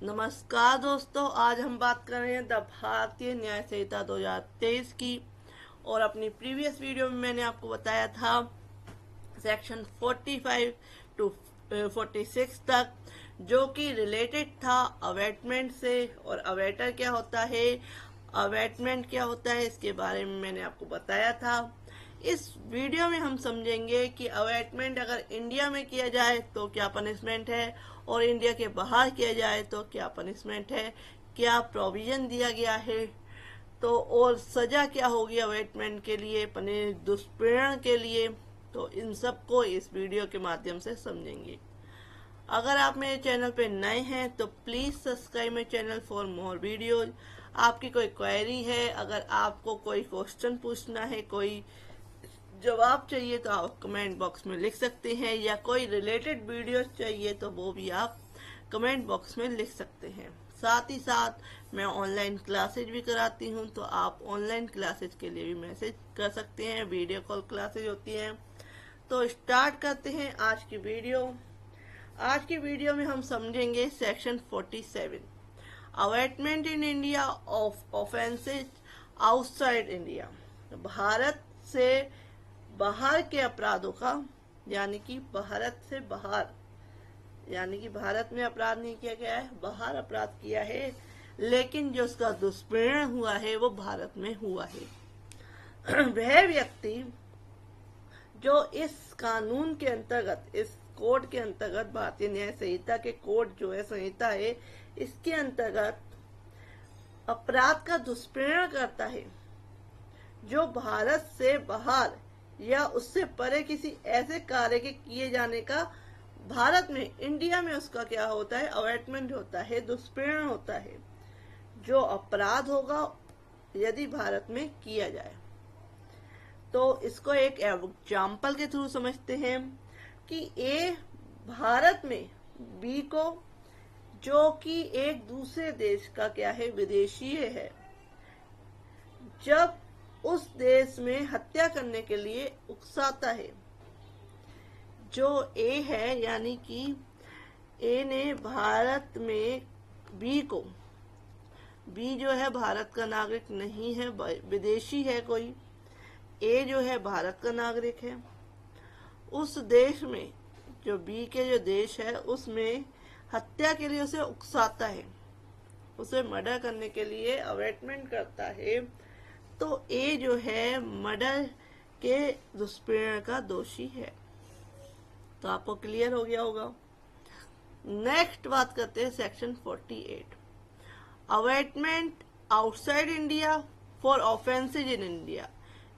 नमस्कार दोस्तों, आज हम बात कर रहे हैं द भारतीय न्याय संहिता 2023 की। और अपनी प्रीवियस वीडियो में मैंने आपको बताया था सेक्शन 45 टू 46 तक, जो कि रिलेटेड था अवेटमेंट से। और अवेटर क्या होता है, अवेटमेंट क्या होता है, इसके बारे में मैंने आपको बताया था। इस वीडियो में हम समझेंगे कि अवेटमेंट अगर इंडिया में किया जाए तो क्या पनिशमेंट है, और इंडिया के बाहर किया जाए तो क्या पनिशमेंट है, क्या प्रोविजन दिया गया है, तो और सजा क्या होगी अवेटमेंट के लिए, दुष्प्रेरण के लिए। तो इन सब को इस वीडियो के माध्यम से समझेंगे। अगर आप मेरे चैनल पे नए हैं तो please subscribe my channel for more videos. आपकी कोई क्वेरी है, अगर आपको कोई क्वेश्चन पूछना है, कोई जवाब चाहिए, तो आप कमेंट बॉक्स में लिख सकते हैं, या कोई रिलेटेड वीडियोस चाहिए तो वो भी आप कमेंट बॉक्स में लिख सकते हैं। साथ ही साथ मैं ऑनलाइन क्लासेज भी कराती हूँ, तो आप ऑनलाइन क्लासेज के लिए भी मैसेज कर सकते हैं। वीडियो कॉल क्लासेज होती हैं। तो स्टार्ट करते हैं आज की वीडियो। आज की वीडियो में हम समझेंगे section 47, abetment in India of offences outside India. Bharat से बाहर के अपराधों का, यानी कि भारत से बाहर, यानी कि भारत में अपराध नहीं किया गया है, बाहर अपराध किया है, लेकिन जो उसका दुष्प्रेरण हुआ है वो भारत में हुआ है। वह व्यक्ति जो इस कानून के अंतर्गत, इस कोड के अंतर्गत, भारतीय न्याय संहिता के कोड जो है, संहिता है, इसके अंतर्गत अपराध का दुष्प्रेरण करता है, जो भारत से बाहर या उससे परे किसी ऐसे कार्य के किए जाने का भारत में, इंडिया में उसका क्या होता है, अवेटमेंट होता है, दुष्प्रेरण होता है, जो अपराध होगा यदि भारत में किया जाए। तो इसको एक एग्जाम्पल के थ्रू समझते हैं कि ए भारत में बी को, जो कि एक दूसरे देश का क्या है, विदेशी है, जब उस देश में हत्या करने के लिए उकसाता है। जो ए है, यानी कि ए ने भारत में बी को, बी जो है भारत का नागरिक नहीं है, विदेशी है कोई, ए जो है भारत का नागरिक है। उस देश में, जो बी के जो देश है, उसमें हत्या के लिए उसे उकसाता है, उसे मर्डर करने के लिए अवेटमेंट करता है। तो ए जो है मर्डर के दुष्प्रेरण का दोषी है। तो आपको क्लियर हो गया होगा। नेक्स्ट बात करते हैं section 48, abetment outside India for offences in India.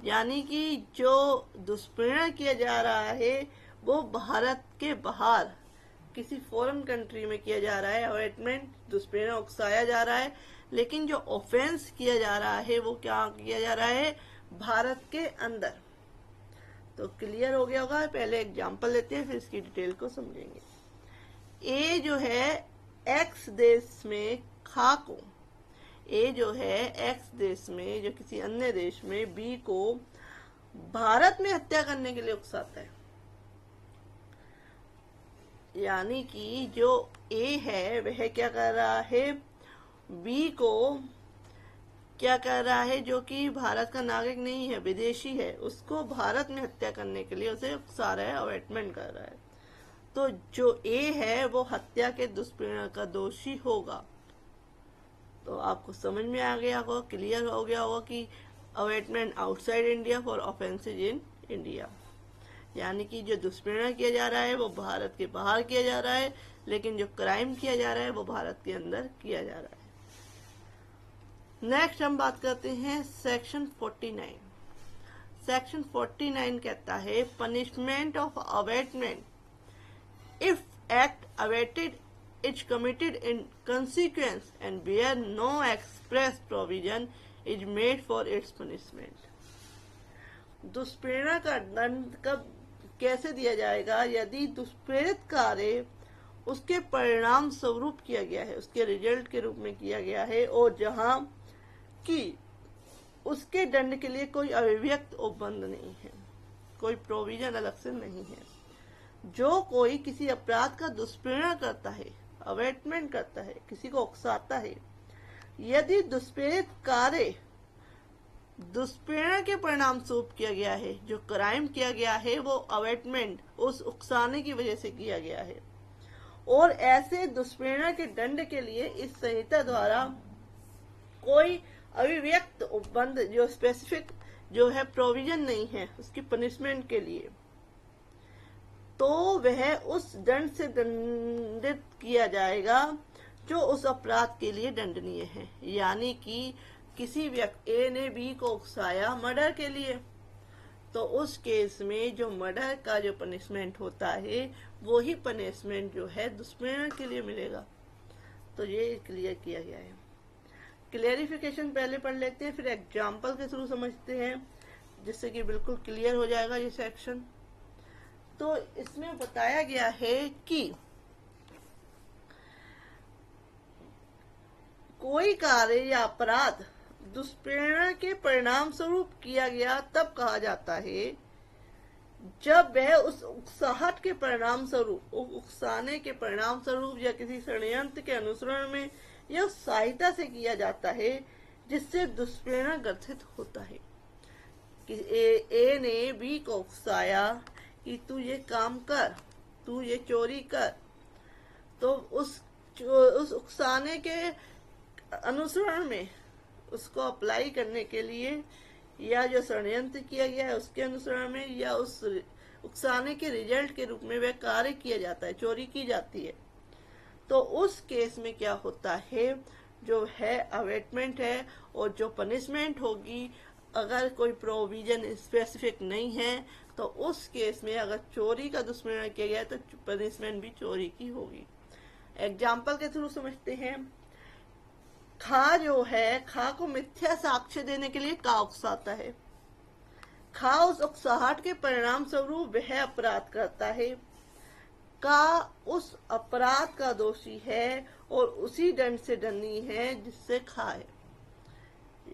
यानी कि जो दुष्प्रेरण किया जा रहा है वो भारत के बाहर किसी फॉरेन कंट्री में किया जा रहा है। अवेटमेंट, दुष्प्रेरण, उकसाया जा रहा है, लेकिन जो ऑफेंस किया जा रहा है वो क्या किया जा रहा है, भारत के अंदर। तो क्लियर हो गया होगा। पहले एग्जांपल लेते हैं, फिर इसकी डिटेल को समझेंगे। ए जो है एक्स देश में खा को, ए जो है एक्स देश में, जो किसी अन्य देश में बी को भारत में हत्या करने के लिए उकसाता है। यानी कि जो ए है वह क्या कर रहा है, बी को क्या कर रहा है, जो कि भारत का नागरिक नहीं है, विदेशी है, उसको भारत में हत्या करने के लिए उसे उकसा रहा है, अवेटमेंट कर रहा है। तो जो ए है वो हत्या के दुष्प्रेरण का दोषी होगा। तो आपको समझ में आ गया होगा, क्लियर हो गया होगा कि abetment outside India for offences in India, यानी कि जो दुष्प्रेरण किया जा रहा है वो भारत के बाहर किया जा रहा है, लेकिन जो क्राइम किया जा रहा है वो भारत के अंदर किया जा रहा है। नेक्स्ट हम बात करते हैं सेक्शन 49। सेक्शन 49 कहता है punishment of abetment if act abetted is committed in consequence and where no express provision is made for its punishment. दुष्प्रेरणा का दंड कब, कैसे दिया जाएगा, यदि दुष्प्रेरित कार्य उसके परिणाम स्वरूप किया गया है, उसके रिजल्ट के रूप में किया गया है, और जहां कि उसके दंड के लिए कोई अभिव्यक्त उपबंध नहीं है, कोई प्रोविजन अलग से नहीं है। जो कोई किसी अपराध का दुष्प्रेरण करता है, अवेटमेंट करता है, किसी को उकसाता है। यदि दुष्प्रेरित कार्य दुष्प्रेरणा के परिणाम स्वरूप किया गया है, जो क्राइम किया गया है वो अवेटमेंट, उस उकसाने की वजह से किया गया है, और ऐसे दुष्प्रेरणा के दंड के लिए इस संहिता द्वारा कोई अभिव्यक्त उपबंध, जो स्पेसिफिक जो है प्रोविजन नहीं है उसकी पनिशमेंट के लिए, तो वह उस दंड से दंडित किया जाएगा जो उस अपराध के लिए दंडनीय है। यानी कि किसी व्यक्ति ए ने बी को उकसाया मर्डर के लिए, तो उस केस में जो मर्डर का जो पनिशमेंट होता है वही पनिशमेंट जो है दुष्प्रेरणा के लिए मिलेगा। तो ये क्लियर किया गया है। क्लियरिफिकेशन पहले पढ़ लेते हैं, फिर एग्जाम्पल के थ्रू समझते हैं, जिससे कि बिल्कुल क्लियर हो जाएगा ये सेक्शन। तो इसमें बताया गया है कि कोई कार्य या अपराध दुष्प्रेरणा के परिणाम स्वरूप किया गया तब कहा जाता है जब वह उस उकसाहट के परिणाम स्वरूप, उकसाने के परिणाम स्वरूप या किसी षड्यंत्र के अनुसरण में या उस सहायता से किया जाता है जिससे दुष्प्रेरणा ग्रसित होता है। कि ए ने बी को उकसाया कि तू ये काम कर, तू ये चोरी कर, तो उस उकसाने के अनुसरण में उसको अप्लाई करने के लिए, या जो षड्यंत्र किया गया है उसके अनुसरण में, या उस उकसाने के रिजल्ट के रूप में वह कार्य किया जाता है, चोरी की जाती है, तो उस केस में क्या होता है, जो है अवेटमेंट है, और जो पनिशमेंट होगी अगर कोई प्रोविजन स्पेसिफिक नहीं है तो उस केस में अगर चोरी का दुष्प्रेरणा किया गया तो पनिशमेंट भी चोरी की होगी। एग्जाम्पल के थ्रू समझते हैं। खा जो है, खा को मिथ्या साक्ष्य देने के लिए का उकसाता है। खा उस उकसाहट के परिणाम स्वरूप वह अपराध करता है। का उस अपराध का दोषी है और उसी दंड से दंडनीय है जिससे खा है।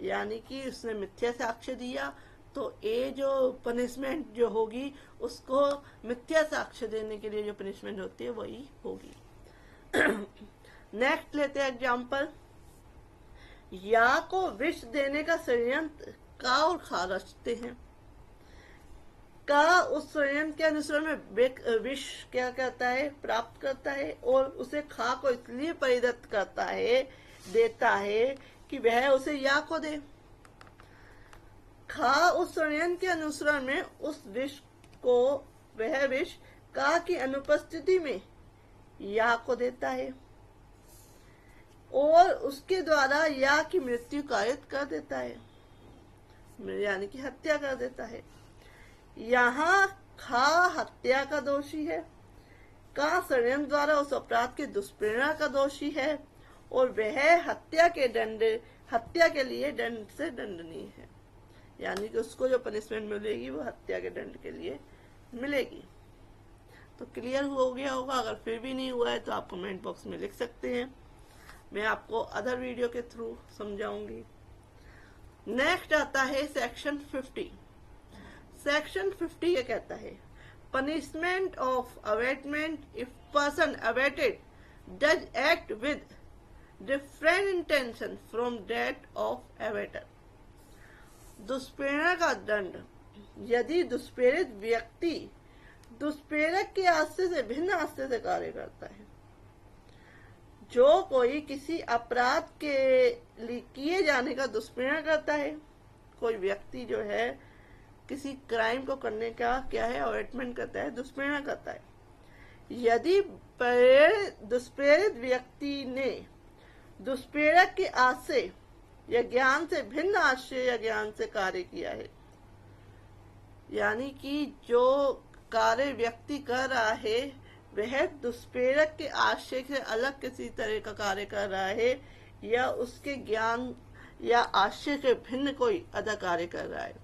यानी कि उसने मिथ्या साक्ष्य दिया तो ए जो पनिशमेंट जो होगी उसको मिथ्या साक्ष्य देने के लिए जो पनिशमेंट होती है वही होगी। नेक्स्ट लेते हैं एग्जाम्पल। या को विष देने का षड्यंत्र का और खा रचते हैं। का उस षड्यंत्र के अनुसरण में विष क्या करता है, प्राप्त करता है, और उसे खा को इसलिए परिदत्त करता है, देता है कि वह उसे या को दे। खा उस षड्यंत्र के अनुसरण में उस विष को, वह विष का की अनुपस्थिति में या को देता है और उसके द्वारा या की मृत्यु कारित कर देता है, यानी कि हत्या कर देता है। यहाँ खा हत्या का दोषी है, का षड्यंत्र द्वारा उस अपराध के दुष्प्रेरणा का दोषी है, और वह हत्या के लिए दंड से दंडनीय है। यानी कि उसको जो पनिशमेंट मिलेगी वो हत्या के दंड के लिए मिलेगी। तो क्लियर हो गया होगा। अगर फिर भी नहीं हुआ है तो आप कमेंट बॉक्स में लिख सकते हैं, मैं आपको अदर वीडियो के थ्रू समझाऊंगी। नेक्स्ट आता है सेक्शन 50। सेक्शन 50 ये कहता है, punishment of abetment if person abetted does act with different intention from that of abettor. दुष्प्रेरणा का दंड यदि दुष्प्रेरित व्यक्ति दुष्प्रेरक के आश्रय से भिन्न आश्रय से कार्य करता है। जो कोई किसी अपराध के लिए किए जाने का दुष्प्रेरणा करता है, कोई व्यक्ति जो है किसी क्राइम को करने का क्या है, अवेटमेंट करता है, दुष्प्रेरणा करता है। यदि दुष्प्रेरित व्यक्ति ने दुष्प्रेरक के आश्रय या ज्ञान से भिन्न आश्रय या ज्ञान से कार्य किया है, यानी कि जो कार्य व्यक्ति कर रहा है वह दुष्प्रेरक के आश्रय से अलग किसी तरह का कार्य कर रहा है, या उसके ज्ञान या आश्रय के भिन्न कोई अदा कार्य कर रहा है।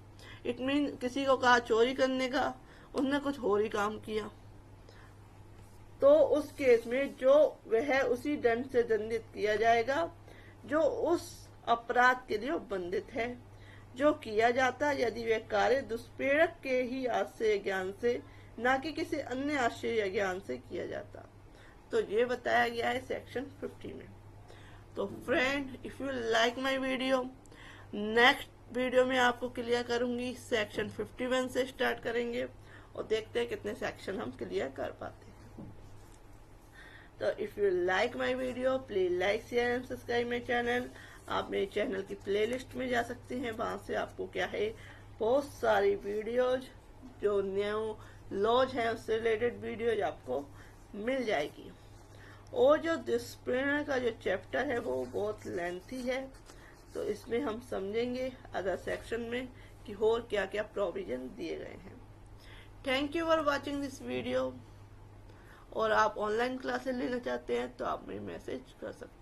इट मीन किसी को कहा चोरी करने का, उसने कुछ और ही काम किया, तो उस केस में जो वह उसी दंड से दंडित किया जाएगा जो उस अपराध के लिए उपबंधित है, जो किया जाता यदि वह कार्य दुष्प्रेरक के ही आश्रय ज्ञान से, ना कि किसी अन्य आश्रय या ज्ञान से किया जाता। तो ये बताया गया है सेक्शन 50 में। तो friend, if you like my video, next video में आपको क्लियर करूंगी। सेक्शन 51 से स्टार्ट करेंगे और देखते हैं कितने सेक्शन हम क्लियर कर पाते हैं। तो if you like my video, please like, share and subscribe my channel. आप मेरे चैनल की प्लेलिस्ट में जा सकते हैं, वहां से आपको क्या है बहुत सारी वीडियोज जो न्यू लॉज है उससे रिलेटेड वीडियोज आपको मिल जाएगी। और जो डिस्प्लेनर का जो चैप्टर है वो बहुत लेंथी है, तो इसमें हम समझेंगे अदर सेक्शन में कि और क्या क्या प्रोविजन दिए गए हैं। Thank you for watching this video. और आप ऑनलाइन क्लासेस लेना चाहते हैं तो आप मुझे मैसेज कर सकते हैं।